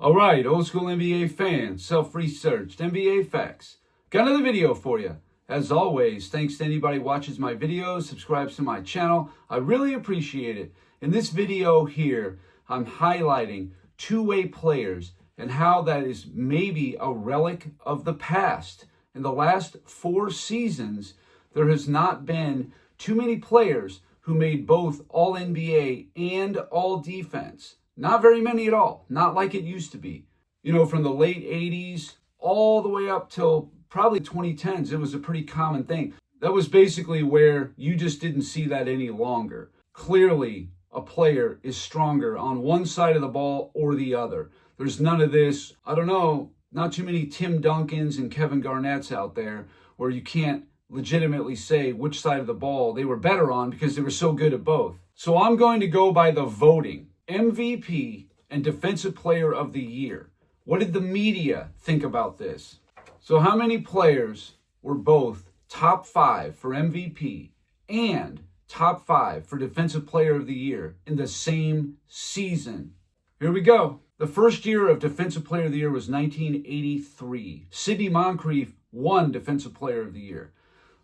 All right, old school NBA fans, self-researched NBA facts. Got another video for you. As always, thanks to anybody who watches my videos, subscribes to my channel. I really appreciate it. In this video here, I'm highlighting two-way players and how that is maybe a relic of the past. In the last 4 seasons, there has not been too many players who made both All-NBA and All-Defense. Not very many at all. Not like it used to be. You know, from the late 80s all the way up till probably 2010s, it was a pretty common thing. That was basically where you just didn't see that any longer. Clearly, a player is stronger on one side of the ball or the other. There's none of this, I don't know, not too many Tim Duncans and Kevin Garnetts out there where you can't legitimately say which side of the ball they were better on because they were so good at both. So I'm going to go by the voting. MVP and Defensive Player of the Year. What did the media think about this? So how many players were both top 5 for MVP and top 5 for Defensive Player of the Year in the same season? Here we go. The first year of Defensive Player of the Year was 1983. Sidney Moncrief won Defensive Player of the Year.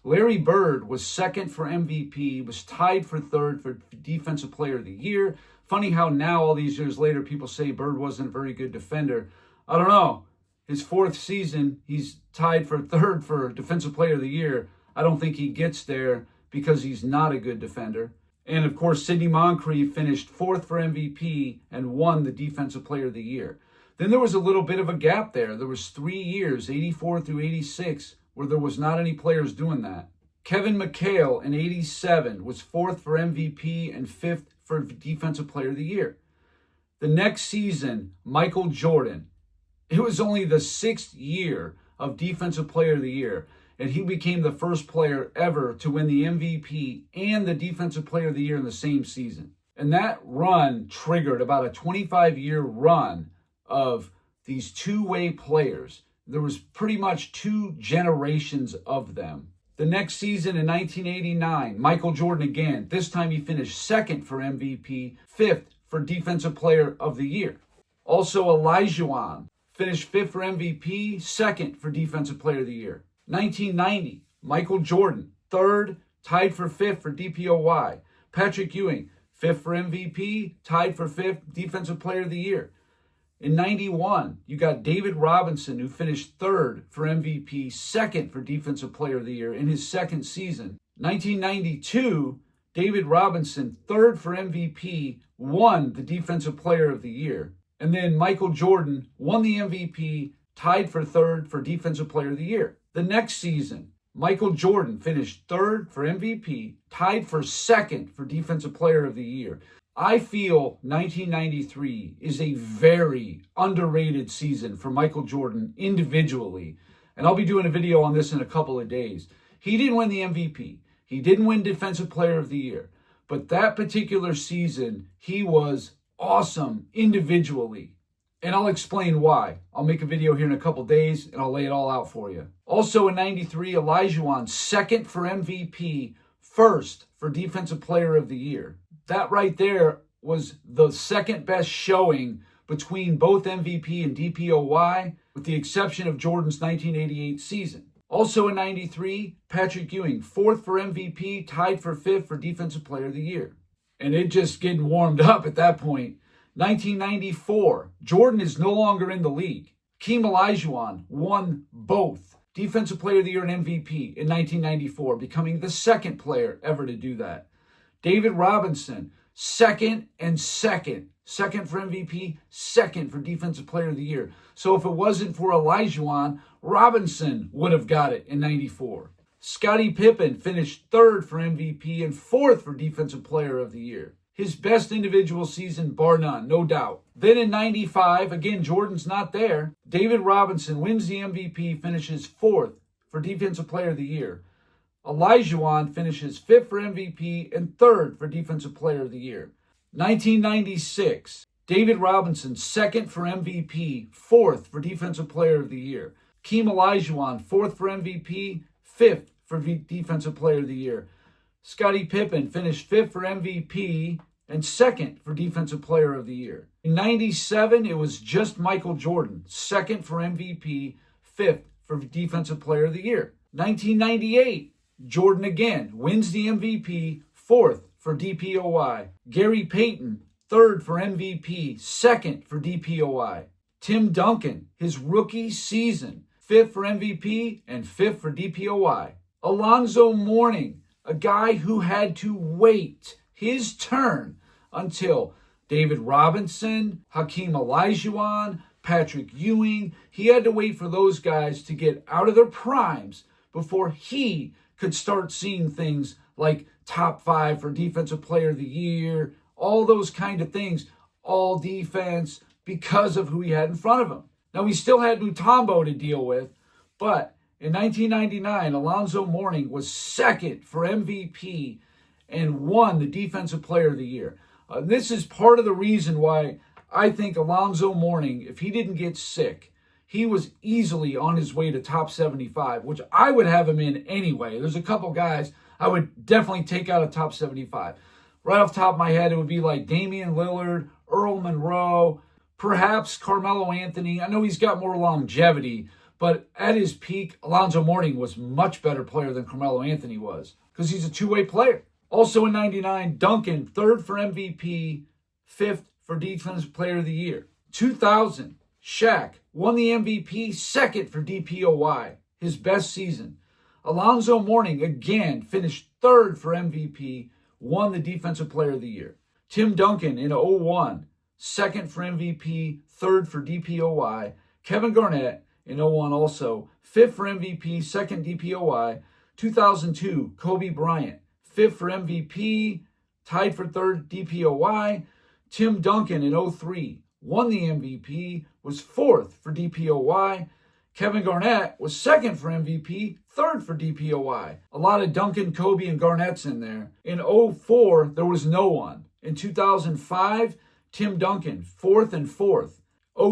Larry Bird was second for MVP, was tied for third for Defensive Player of the Year. Funny how now, all these years later, people say Bird wasn't a very good defender. I don't know. His 4th season, he's tied for third for Defensive Player of the Year. I don't think he gets there because he's not a good defender. And of course, Sidney Moncrief finished 4th for MVP and won the Defensive Player of the Year. Then there was a little bit of a gap there. There was 3 years, 84 through 86, where there was not any players doing that. Kevin McHale in 87 was 4th for MVP and 5th for Defensive Player of the Year. The next season, Michael Jordan, it was only the 6th year of Defensive Player of the Year, and he became the first player ever to win the MVP and the Defensive Player of the Year in the same season. And that run triggered about a 25-year run of these two-way players. There was pretty much 2 generations of them. The next season in 1989, Michael Jordan again. This time he finished 2nd for MVP, 5th for Defensive Player of the Year. Also, Olajuwon finished 5th for MVP, 2nd for Defensive Player of the Year. 1990, Michael Jordan, 3rd, tied for 5th for DPOY. Patrick Ewing, 5th for MVP, tied for 5th Defensive Player of the Year. In 91, you got David Robinson, who finished 3rd for MVP, 2nd for Defensive Player of the Year in his 2nd season. 1992, David Robinson, 3rd for MVP, won the Defensive Player of the Year. And then Michael Jordan won the MVP, tied for 3rd for Defensive Player of the Year. The next season, Michael Jordan finished 3rd for MVP, tied for 2nd for Defensive Player of the Year. I feel 1993 is a very underrated season for Michael Jordan individually. And I'll be doing a video on this in a couple of days. He didn't win the MVP. He didn't win Defensive Player of the Year. But that particular season, he was awesome individually. And I'll explain why. I'll make a video here in a couple days and I'll lay it all out for you. Also in 93, Olajuwon, 2nd for MVP, 1st for Defensive Player of the Year. That right there was the 2nd best showing between both MVP and DPOY, with the exception of Jordan's 1988 season. Also in 93, Patrick Ewing, 4th for MVP, tied for 5th for Defensive Player of the Year. And it just getting warmed up at that point. 1994, Jordan is no longer in the league. Hakeem Olajuwon won both Defensive Player of the Year and MVP in 1994, becoming the 2nd player ever to do that. David Robinson, 2nd and 2nd. 2nd for MVP, 2nd for Defensive Player of the Year. So if it wasn't for Olajuwon, Robinson would have got it in 94. Scottie Pippen finished 3rd for MVP and 4th for Defensive Player of the Year. His best individual season, bar none, no doubt. Then in 95, again, Jordan's not there. David Robinson wins the MVP, finishes 4th for Defensive Player of the Year. Olajuwon finishes 5th for MVP and 3rd for Defensive Player of the Year. 1996, David Robinson, 2nd for MVP, 4th for Defensive Player of the Year. Hakeem Olajuwon, 4th for MVP, 5th for Defensive Player of the Year. Scottie Pippen finished 5th for MVP and second for Defensive Player of the Year. In 97, it was just Michael Jordan, second for MVP, fifth for Defensive Player of the Year. 1998, Jordan again wins the MVP, fourth for DPOY. Gary Payton, third for MVP, second for DPOY. Tim Duncan, his rookie season, fifth for MVP and fifth for DPOY. Alonzo Mourning, a guy who had to wait his turn until David Robinson, Hakeem Olajuwon, Patrick Ewing. He had to wait for those guys to get out of their primes before he could start seeing things like top 5 for Defensive Player of the Year, all those kind of things, all defense, because of who he had in front of him. Now, we still had Mutombo to deal with, but in 1999, Alonzo Mourning was second for MVP and won the Defensive Player of the Year. This is part of the reason why I think Alonzo Mourning, if he didn't get sick, he was easily on his way to top 75, which I would have him in anyway. There's a couple guys I would definitely take out of top 75. Right off the top of my head, it would be like Damian Lillard, Earl Monroe, perhaps Carmelo Anthony. I know he's got more longevity, but at his peak, Alonzo Mourning was much better player than Carmelo Anthony was because he's a two-way player. Also in 99, Duncan, third for MVP, fifth for Defensive Player of the Year. 2000, Shaq won the MVP, second for DPOY, his best season. Alonzo Mourning again finished third for MVP, won the Defensive Player of the Year. Tim Duncan in 01, second for MVP, third for DPOY. Kevin Garnett in 01 also, fifth for MVP, second DPOY. 2002, Kobe Bryant, fifth for MVP, tied for third DPOY. Tim Duncan in 03, won the MVP, was fourth for DPOY. Kevin Garnett was second for MVP, third for DPOY. A lot of Duncan, Kobe, and Garnett's in there. In 04, there was no one. In 2005, Tim Duncan, fourth and fourth.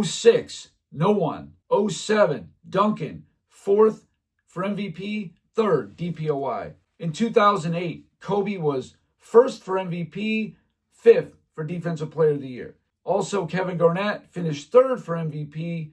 06, no one. 07, Duncan, fourth for MVP, third DPOY. In 2008, Kobe was first for MVP, fifth for Defensive Player of the Year. Also, Kevin Garnett finished third for MVP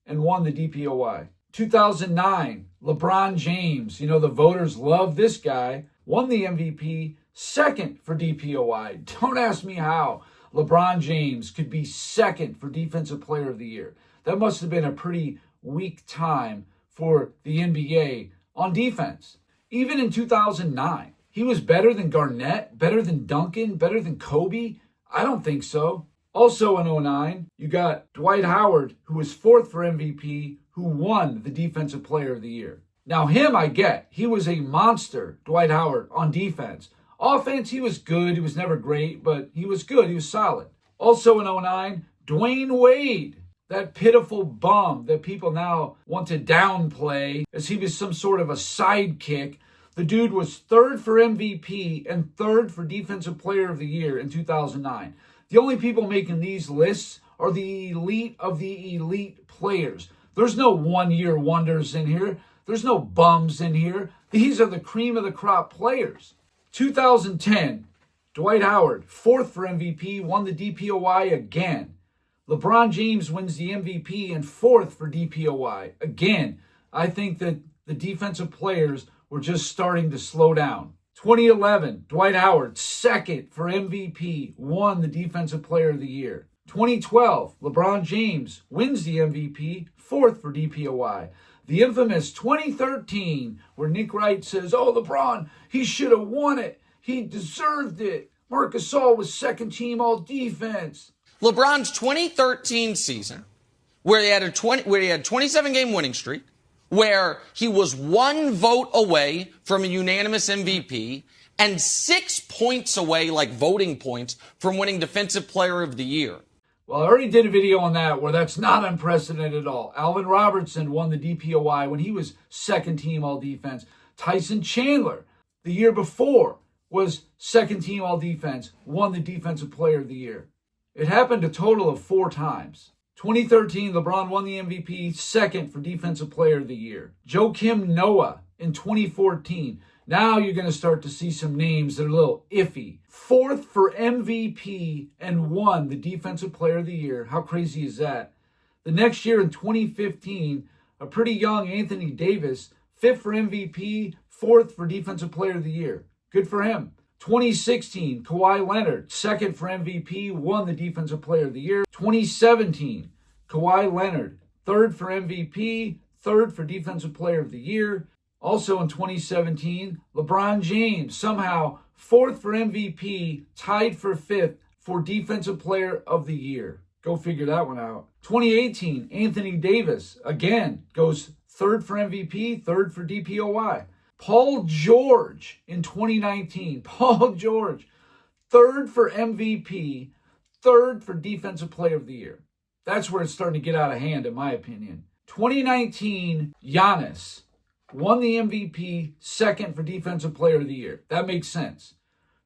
and won the DPOY. 2009, LeBron James, the voters love this guy, won the MVP, second for DPOY. Don't ask me how LeBron James could be second for Defensive Player of the Year. That must have been a pretty weak time for the NBA on defense. Even in 2009, he was better than Garnett, better than Duncan, better than Kobe? I don't think so. Also in 2009, you got Dwight Howard, who was fourth for MVP, who won the Defensive Player of the Year. Now him I get. He was a monster, Dwight Howard, on defense. Offense, he was good. He was never great, but he was good. He was solid. Also in 2009, Dwayne Wade, that pitiful bum that people now want to downplay as he was some sort of a sidekick. The dude was third for MVP and third for Defensive Player of the Year in 2009. The only people making these lists are the elite of the elite players. There's no one-year wonders in here. There's no bums in here. These are the cream of the crop players. 2010, Dwight Howard, fourth for MVP, won the DPOY again. LeBron James wins the MVP and fourth for DPOY. Again, I think that the defensive players were just starting to slow down. 2011, Dwight Howard, second for MVP, won the Defensive Player of the Year. 2012, LeBron James wins the MVP, fourth for DPOY. The infamous 2013, where Nick Wright says, LeBron, he should have won it. He deserved it. Marc Gasol was second team all defense. LeBron's 2013 season, where he had a 27-game winning streak, where he was one vote away from a unanimous MVP and 6 points away, like voting points, from winning Defensive Player of the Year. Well, I already did a video on that where that's not unprecedented at all. Alvin Robertson won the DPOY when he was second team all defense. Tyson Chandler, the year before, was second team all defense, won the Defensive Player of the Year. It happened a total of 4 times. 2013, LeBron won the MVP, second for Defensive Player of the Year. Joakim Noah in 2014. Now you're going to start to see some names that are a little iffy. Fourth for MVP and won the Defensive Player of the Year. How crazy is that? The next year in 2015, a pretty young Anthony Davis, fifth for MVP, fourth for Defensive Player of the Year. Good for him. 2016, Kawhi Leonard, second for MVP, won the Defensive Player of the Year. 2017, Kawhi Leonard, third for MVP, third for Defensive Player of the Year. Also in 2017, LeBron James, somehow fourth for MVP, tied for fifth for Defensive Player of the Year. Go figure that one out. 2018, Anthony Davis, again, goes third for MVP, third for DPOY. Paul George in 2019, Paul George, third for MVP, third for Defensive Player of the Year. That's where it's starting to get out of hand, in my opinion. 2019, Giannis won the MVP, second for Defensive Player of the Year. That makes sense.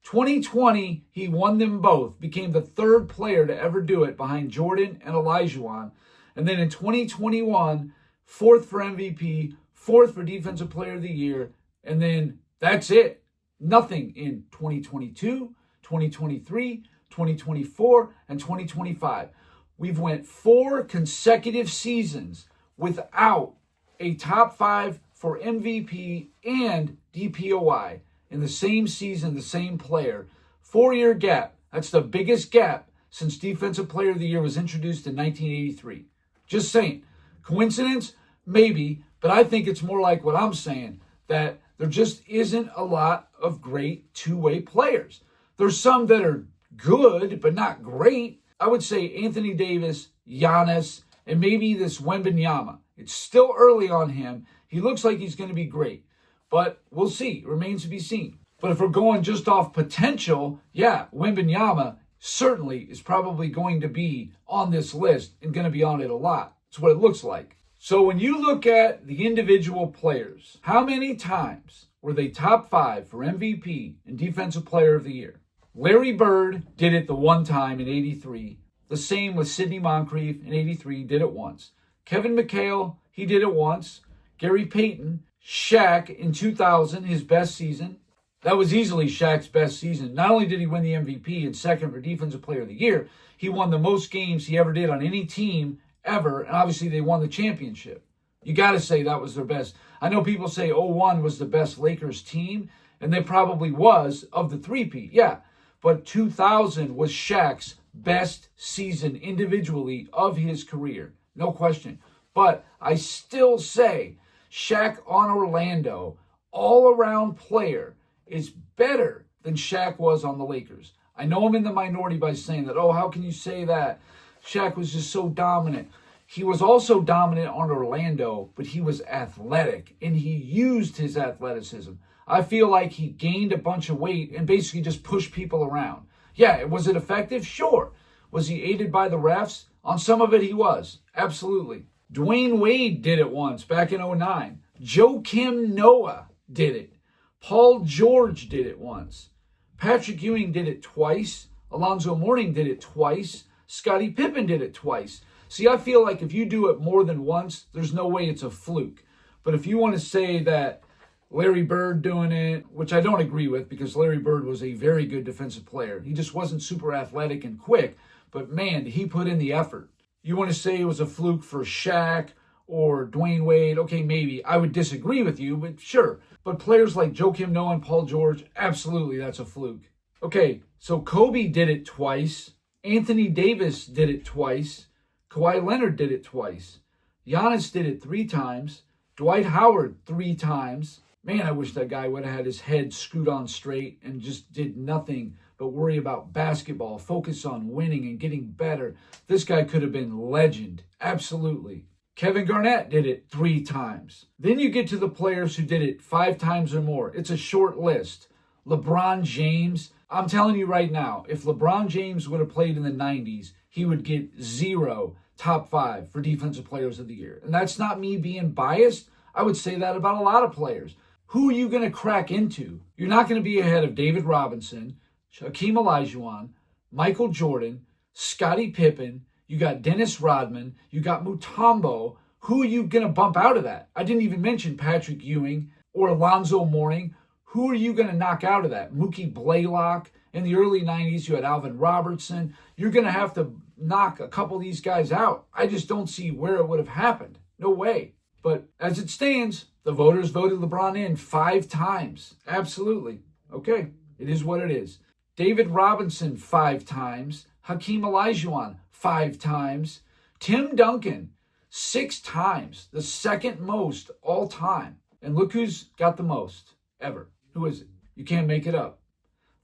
2020, he won them both, became the third player to ever do it behind Jordan and Olajuwon. And then in 2021, fourth for MVP, fourth for Defensive Player of the Year, and then that's it. Nothing in 2022, 2023, 2024, and 2025. We've went 4 consecutive seasons without a top 5 for MVP and DPOY in the same season, the same player. 4-year gap. That's the biggest gap since Defensive Player of the Year was introduced in 1983. Just saying. Coincidence? Maybe, but I think it's more like what I'm saying, that there just isn't a lot of great two-way players. There's some that are good, but not great. I would say Anthony Davis, Giannis, and maybe this Wembanyama. It's still early on him. He looks like he's going to be great, but we'll see. It remains to be seen. But if we're going just off potential, yeah, Wembanyama certainly is probably going to be on this list and going to be on it a lot. That's what it looks like. So when you look at the individual players, how many times were they top 5 for MVP and Defensive Player of the Year? Larry Bird did it the one time in 83. The same with Sidney Moncrief in 83, did it once. Kevin McHale, he did it once. Gary Payton, Shaq in 2000, his best season. That was easily Shaq's best season. Not only did he win the MVP and second for Defensive Player of the Year, he won the most games he ever did on any team ever, and obviously they won the championship. You got to say that was their best. I know people say 01 was the best Lakers team, and they probably was of the three-peat, yeah. But 2000 was Shaq's best season individually of his career, no question. But I still say Shaq on Orlando, all-around player, is better than Shaq was on the Lakers. I know I'm in the minority by saying that. Oh, how can you say that? Shaq was just so dominant. He was also dominant on Orlando, but he was athletic, and he used his athleticism. I feel like he gained a bunch of weight and basically just pushed people around. Yeah, was it effective? Sure. Was he aided by the refs? On some of it, he was. Absolutely. Dwayne Wade did it once back in 09. Joakim Noah did it. Paul George did it once. Patrick Ewing did it twice. Alonzo Mourning did it twice. Scottie Pippen did it twice. See, I feel like if you do it more than once, there's no way it's a fluke. But if you want to say that Larry Bird doing it, which I don't agree with because Larry Bird was a very good defensive player. He just wasn't super athletic and quick, but man, he put in the effort. You want to say it was a fluke for Shaq or Dwayne Wade? Okay, maybe. I would disagree with you, but sure. But players like Joakim Noah and Paul George, absolutely, that's a fluke. Okay, so Kobe did it twice. Anthony Davis did it twice. Kawhi Leonard did it twice. Giannis did it 3 times. Dwight Howard 3 times. Man, I wish that guy would have had his head screwed on straight and just did nothing but worry about basketball, focus on winning and getting better. This guy could have been legend. Absolutely. Kevin Garnett did it 3 times. Then you get to the players who did it 5 times or more. It's a short list. LeBron James. I'm telling you right now, if LeBron James would have played in the 90s, he would get 0 top 5 for Defensive Players of the Year. And that's not me being biased. I would say that about a lot of players. Who are you going to crack into? You're not going to be ahead of David Robinson, Hakeem Olajuwon, Michael Jordan, Scottie Pippen. You got Dennis Rodman. You got Mutombo. Who are you going to bump out of that? I didn't even mention Patrick Ewing or Alonzo Mourning. who are you going to knock out of that? Mookie Blaylock. In the early 90s, you had Alvin Robertson. You're going to have to knock a couple of these guys out. I just don't see where it would have happened. No way. But as it stands, the voters voted LeBron in 5 times. Absolutely. Okay, it is what it is. David Robinson 5 times. Hakeem Olajuwon 5 times. Tim Duncan 6 times, the second most all time. And look who's got the most ever. Who is it? You can't make it up.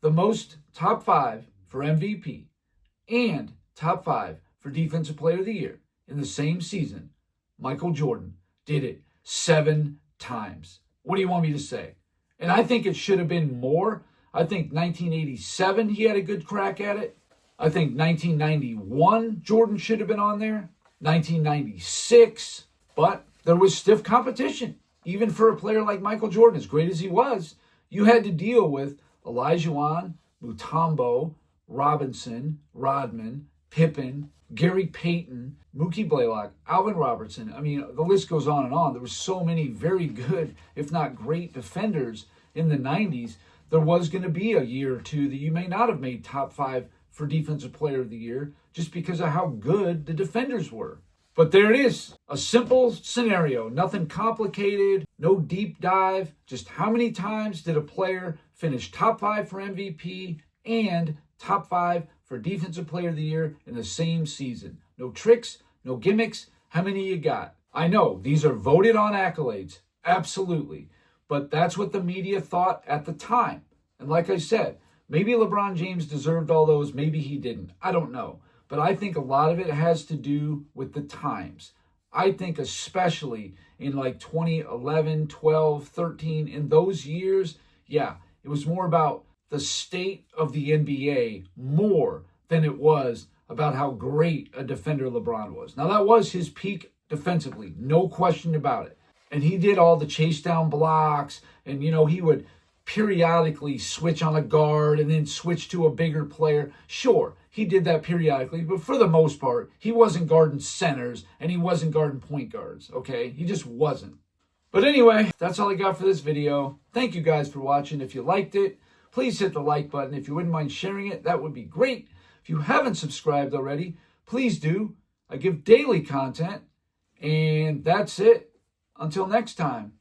The most top 5 for MVP and top 5 for Defensive Player of the Year in the same season. Michael Jordan did it 7 times. What do you want me to say? And I think it should have been more. I think 1987 he had a good crack at it. I think 1991 Jordan should have been on there. 1996, but there was stiff competition. Even for a player like Michael Jordan, as great as he was, you had to deal with Olajuwon, Mutombo, Robinson, Rodman, Pippen, Gary Payton, Mookie Blaylock, Alvin Robertson. I mean, the list goes on and on. There were so many very good, if not great, defenders in the 90s. There was going to be a year or two that you may not have made top 5 for Defensive Player of the Year just because of how good the defenders were. But there it is, a simple scenario, nothing complicated, no deep dive. Just how many times did a player finish top 5 for MVP and top 5 for Defensive Player of the Year in the same season? No tricks, no gimmicks. How many you got? I know these are voted on accolades, absolutely. But that's what the media thought at the time. And like I said, maybe LeBron James deserved all those, maybe he didn't. I don't know. But I think a lot of it has to do with the times. I think especially in like 2011, 12, 13, in those years, yeah, it was more about the state of the NBA more than it was about how great a defender LeBron was. Now, that was his peak defensively, no question about it. And he did all the chase down blocks, and, he would periodically switch on a guard and then switch to a bigger player. Sure, he did that periodically, but for the most part, he wasn't guarding centers and he wasn't guarding point guards, okay? He just wasn't. But anyway, that's all I got for this video. Thank you guys for watching. If you liked it, please hit the like button. If you wouldn't mind sharing it, that would be great. If you haven't subscribed already, please do. I give daily content, and that's it. Until next time.